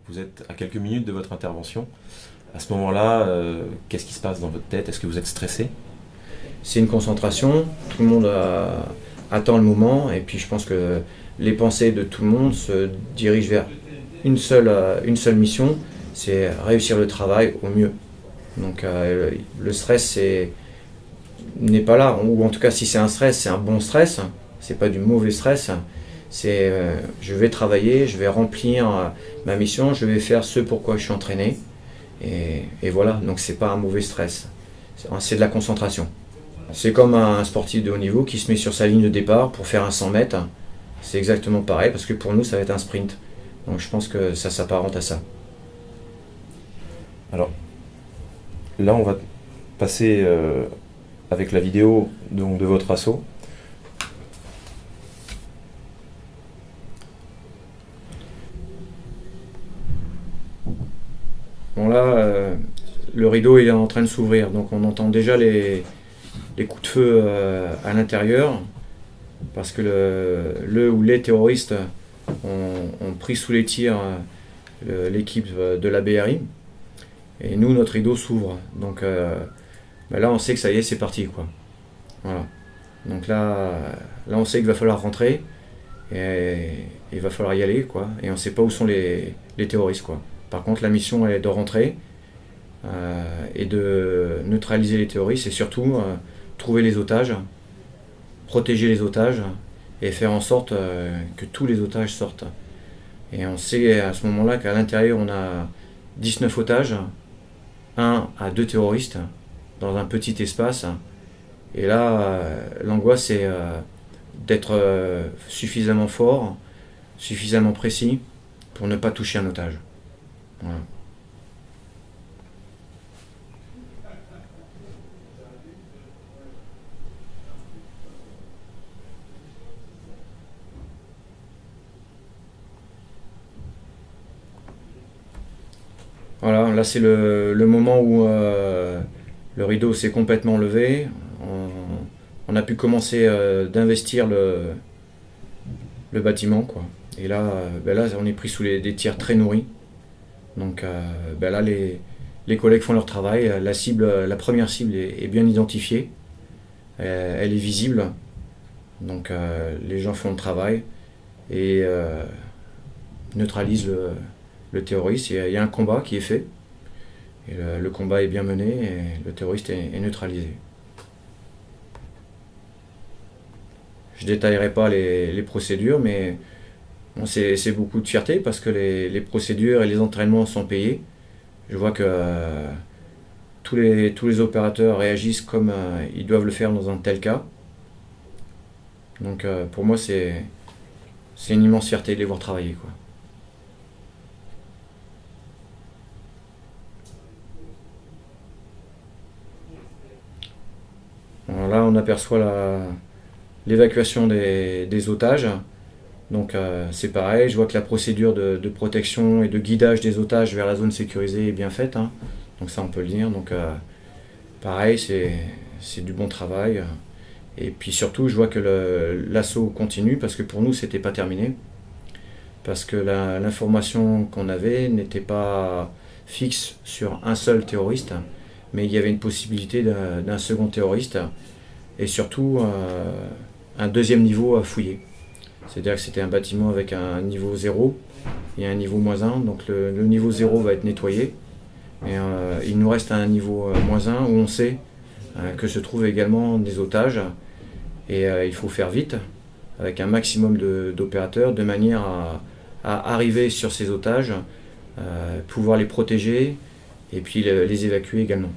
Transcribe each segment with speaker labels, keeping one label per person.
Speaker 1: Vous êtes à quelques minutes de votre intervention. À ce moment-là, qu'est-ce qui se passe dans votre tête? Est-ce que vous êtes stressé?
Speaker 2: C'est une concentration, tout le monde attend le moment, et puis je pense que les pensées de tout le monde se dirigent vers une seule mission, c'est réussir le travail au mieux. Donc le stress n'est pas là, ou en tout cas si c'est un stress, c'est un bon stress, c'est pas du mauvais stress. C'est je vais travailler, je vais remplir ma mission, je vais faire ce pourquoi je suis entraîné, et voilà, donc c'est pas un mauvais stress, c'est de la concentration. C'est comme un sportif de haut niveau qui se met sur sa ligne de départ pour faire un 100 mètres, c'est exactement pareil, parce que pour nous ça va être un sprint, donc je pense que ça s'apparente à ça.
Speaker 1: Alors, là on va passer avec la vidéo donc, de votre assaut.
Speaker 2: Bon là, le rideau est en train de s'ouvrir, donc on entend déjà les coups de feu à l'intérieur, parce que le ou les terroristes ont pris sous les tirs l'équipe de la BRI, et nous, notre rideau s'ouvre. Donc là, on sait que ça y est, c'est parti, quoi. Voilà. Donc là, on sait qu'il va falloir rentrer, et il va falloir y aller, quoi. Et on ne sait pas où sont les terroristes, quoi. Par contre, la mission est de rentrer et de neutraliser les terroristes, et surtout trouver les otages, protéger les otages et faire en sorte que tous les otages sortent. Et on sait à ce moment-là qu'à l'intérieur, on a 19 otages, 1 à 2 terroristes dans un petit espace. Et là, l'angoisse, c'est d'être suffisamment fort, suffisamment précis pour ne pas toucher un otage. Voilà. Voilà, là c'est le moment où le rideau s'est complètement levé. On a pu commencer d'investir le bâtiment, quoi. Et là, là, on est pris sous des tirs très nourris. Donc là, les collègues font leur travail. La première cible est bien identifiée. Elle est visible. Donc les gens font le travail et neutralisent le terroriste. Il y a un combat qui est fait. Et le combat est bien mené et le terroriste est neutralisé. Je ne détaillerai pas les procédures, mais bon, c'est beaucoup de fierté parce que les procédures et les entraînements sont payés. Je vois que tous les opérateurs réagissent comme ils doivent le faire dans un tel cas. Donc pour moi, c'est une immense fierté de les voir travailler, quoi. Alors là, on aperçoit l'évacuation des otages. Donc c'est pareil, je vois que la procédure de protection et de guidage des otages vers la zone sécurisée est bien faite, hein. Donc ça on peut le dire. Donc pareil, c'est du bon travail. Et puis surtout, je vois que l'assaut continue parce que pour nous, c'était pas terminé. Parce que l'information qu'on avait n'était pas fixe sur un seul terroriste, mais il y avait une possibilité d'un second terroriste et surtout un deuxième niveau à fouiller. C'est-à-dire que c'était un bâtiment avec un niveau 0 et un niveau -1, donc le niveau 0 va être nettoyé. Et il nous reste un niveau -1 où on sait que se trouvent également des otages et il faut faire vite avec un maximum d'opérateurs de manière à arriver sur ces otages, pouvoir les protéger et puis les évacuer également.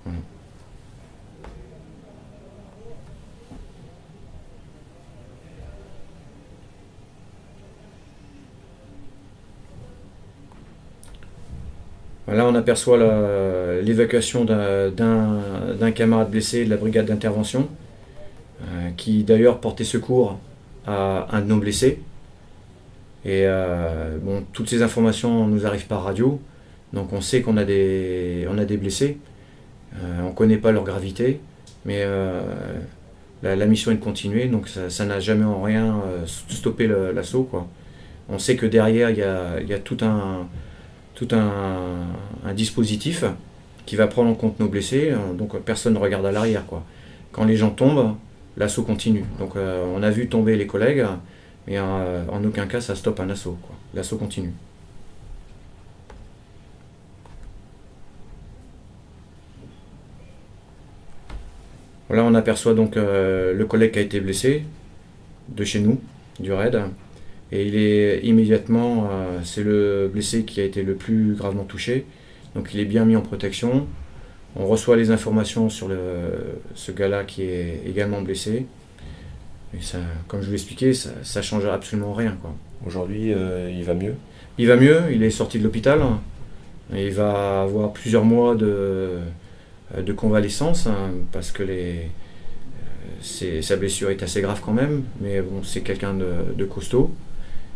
Speaker 2: Voilà. Là, on aperçoit l'évacuation d'un camarade blessé de la brigade d'intervention, qui d'ailleurs portait secours à un de nos blessés. Et bon, toutes ces informations nous arrivent par radio, donc on sait qu'on a des blessés. On ne connaît pas leur gravité, mais la mission est de continuer, donc ça n'a jamais en rien stoppé l'assaut, quoi. On sait que derrière, il y a tout tout un dispositif qui va prendre en compte nos blessés, donc personne ne regarde à l'arrière, quoi. Quand les gens tombent, l'assaut continue. Donc on a vu tomber les collègues, mais en aucun cas ça stoppe un assaut, quoi. L'assaut continue. Là on aperçoit donc le collègue qui a été blessé, de chez nous, du raid, et il est immédiatement, c'est le blessé qui a été le plus gravement touché, donc il est bien mis en protection. On reçoit les informations sur ce gars-là qui est également blessé. Et ça, comme je vous l'expliquais, ça ne change absolument rien, quoi.
Speaker 1: Aujourd'hui, il va mieux?
Speaker 2: Il va mieux, il est sorti de l'hôpital. Et il va avoir plusieurs mois de convalescence, hein, parce que sa blessure est assez grave quand même. Mais bon, c'est quelqu'un de costaud.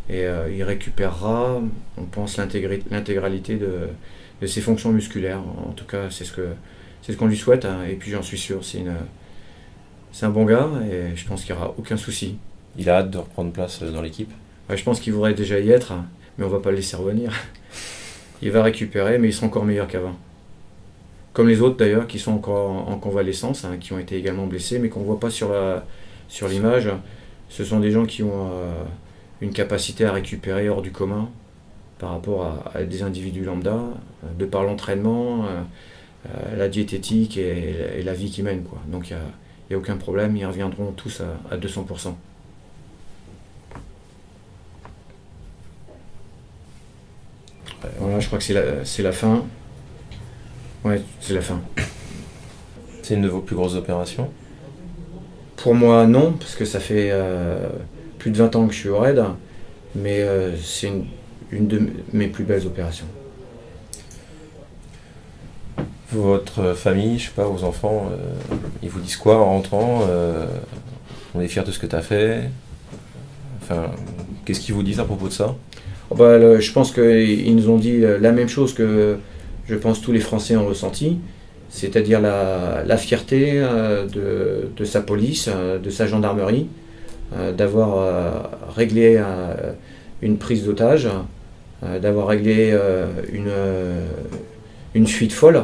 Speaker 2: Et il récupérera, on pense, l'intégralité de ses fonctions musculaires. En tout cas, c'est ce qu'on lui souhaite, hein. Et puis j'en suis sûr, c'est un bon gars et je pense qu'il n'y aura aucun souci.
Speaker 1: Il a hâte de reprendre place dans l'équipe?
Speaker 2: Ouais, je pense qu'il voudrait déjà y être, mais on va pas le laisser revenir. Il va récupérer, mais il sera encore meilleur qu'avant. Comme les autres d'ailleurs, qui sont encore en convalescence, hein, qui ont été également blessés, mais qu'on ne voit pas sur l'image. Ce sont des gens qui ont une capacité à récupérer hors du commun par rapport à des individus lambda, de par l'entraînement, la diététique et la vie qu'ils mènent, quoi. Donc il n'y a aucun problème, ils reviendront tous à 200%. Voilà, je crois que c'est la fin. Ouais, c'est la fin.
Speaker 1: C'est une de vos plus grosses opérations?
Speaker 2: Pour moi, non, parce que ça fait plus de 20 ans que je suis au raid, mais c'est une de mes plus belles opérations.
Speaker 1: Votre famille, je sais pas, vos enfants, ils vous disent quoi en rentrant? On est fiers de ce que tu as fait. Enfin, qu'est-ce qu'ils vous disent à propos de ça?
Speaker 2: Bah, je pense qu'ils nous ont dit la même chose que je pense tous les Français ont ressenti, c'est-à-dire la fierté de sa police, de sa gendarmerie, d'avoir réglé une prise d'otage, d'avoir réglé une fuite folle,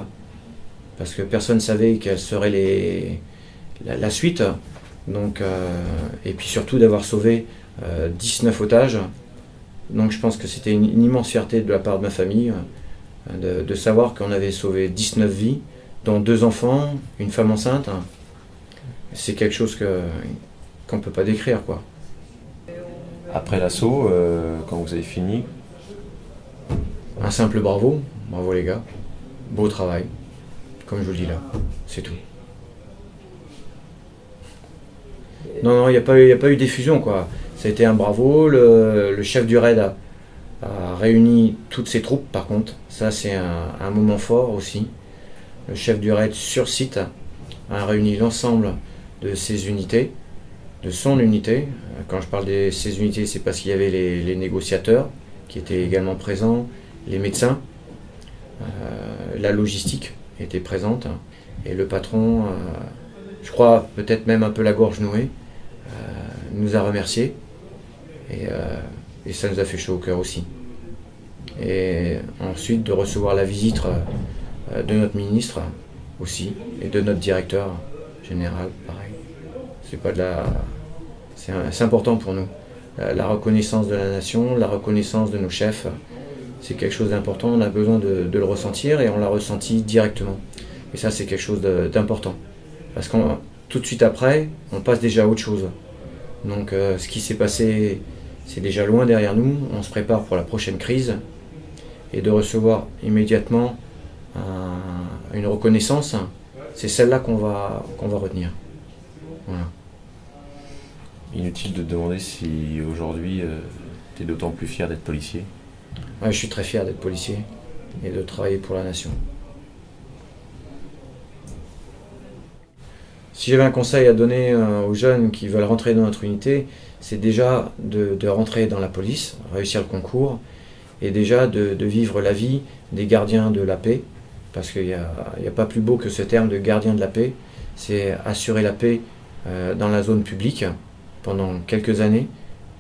Speaker 2: parce que personne ne savait quelle serait la suite. Donc, et puis surtout d'avoir sauvé 19 otages. Donc je pense que c'était une immense fierté de la part de ma famille, de savoir qu'on avait sauvé 19 vies, dont 2 enfants, une femme enceinte. C'est quelque chose qu'on ne peut pas décrire, quoi.
Speaker 1: Après l'assaut, quand vous avez fini?
Speaker 2: Un simple bravo, bravo les gars, beau travail, comme je vous le dis là, c'est tout. Non, il n'y a pas eu d'effusion, quoi. Ça a été un bravo, le chef du raid a réuni toutes ses troupes, par contre, ça c'est un moment fort aussi. Le chef du raid sur site a réuni l'ensemble de ses unités, de son unité. Quand je parle de ses unités, c'est parce qu'il y avait les négociateurs qui étaient également présents, les médecins, la logistique était présente, et le patron, je crois peut-être même un peu la gorge nouée, nous a remerciés, et ça nous a fait chaud au cœur aussi. Et ensuite de recevoir la visite de notre ministre aussi, et de notre directeur général, pareil. C'est important pour nous. La reconnaissance de la nation, la reconnaissance de nos chefs, c'est quelque chose d'important, on a besoin de le ressentir, et on l'a ressenti directement. Et ça, c'est quelque chose d'important. Parce que tout de suite après, on passe déjà à autre chose. Donc ce qui s'est passé, c'est déjà loin derrière nous, on se prépare pour la prochaine crise, et de recevoir immédiatement une reconnaissance, c'est celle-là qu'on va retenir. Voilà.
Speaker 1: Inutile de te demander si aujourd'hui tu es d'autant plus fier d'être policier.
Speaker 2: Ouais, je suis très fier d'être policier et de travailler pour la nation. Si j'avais un conseil à donner aux jeunes qui veulent rentrer dans notre unité, c'est déjà de rentrer dans la police, réussir le concours, et déjà de vivre la vie des gardiens de la paix, parce qu'il n'y a pas plus beau que ce terme de gardien de la paix. C'est assurer la paix dans la zone publique pendant quelques années,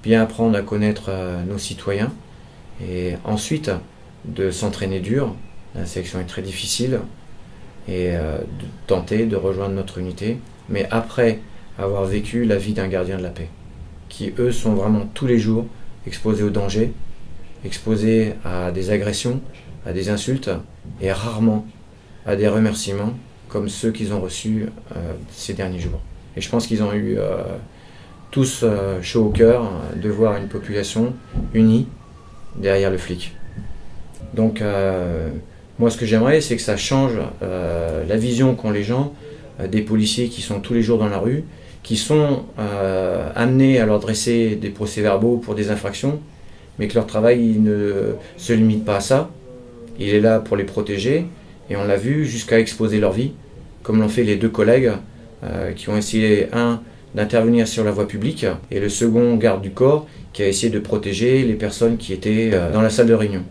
Speaker 2: bien apprendre à connaître nos citoyens, et ensuite de s'entraîner dur. La sélection est très difficile et de tenter de rejoindre notre unité, mais après avoir vécu la vie d'un gardien de la paix, qui eux sont vraiment tous les jours exposés au danger, exposés à des agressions, à des insultes et rarement à des remerciements comme ceux qu'ils ont reçus ces derniers jours. Et je pense qu'ils ont eu tous chaud au cœur de voir une population unie derrière le flic. Donc moi ce que j'aimerais, c'est que ça change la vision qu'ont les gens des policiers qui sont tous les jours dans la rue, qui sont amenés à leur dresser des procès-verbaux pour des infractions, mais que leur travail il ne se limite pas à ça. Il est là pour les protéger, et on l'a vu jusqu'à exposer leur vie, comme l'ont fait les deux collègues qui ont essayé, un, d'intervenir sur la voie publique, et le second, garde du corps, qui a essayé de protéger les personnes qui étaient dans la salle de réunion.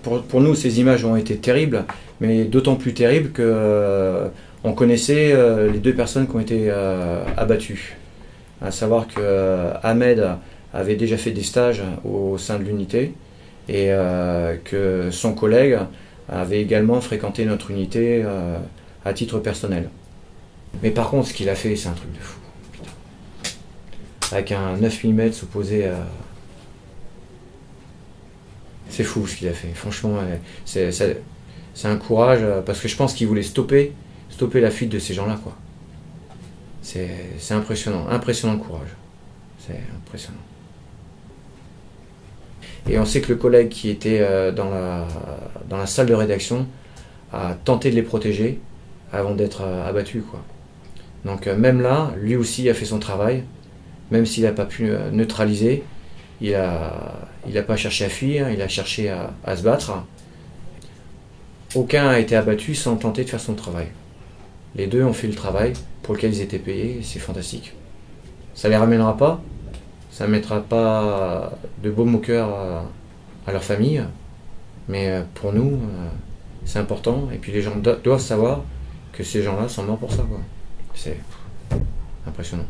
Speaker 2: Pour nous, ces images ont été terribles, mais d'autant plus terribles que on connaissait les deux personnes qui ont été abattues. À savoir que Ahmed avait déjà fait des stages au sein de l'unité et que son collègue avait également fréquenté notre unité à titre personnel. Mais par contre, ce qu'il a fait, c'est un truc de fou. Putain. Avec un 9 mm opposé à... C'est fou ce qu'il a fait. Franchement, c'est un courage, parce que je pense qu'il voulait stopper la fuite de ces gens-là, quoi. C'est impressionnant, impressionnant le courage. C'est impressionnant. Et on sait que le collègue qui était dans la salle de rédaction a tenté de les protéger avant d'être abattu, quoi. Donc même là, lui aussi a fait son travail, même s'il n'a pas pu neutraliser, il n'a pas cherché à fuir, il a cherché à se battre. Aucun a été abattu sans tenter de faire son travail. Les deux ont fait le travail pour lequel ils étaient payés, et c'est fantastique. Ça ne les ramènera pas, ça ne mettra pas de baume au cœur à leur famille, mais pour nous, c'est important, et puis les gens doivent savoir que ces gens-là sont morts pour ça, quoi. C'est impressionnant.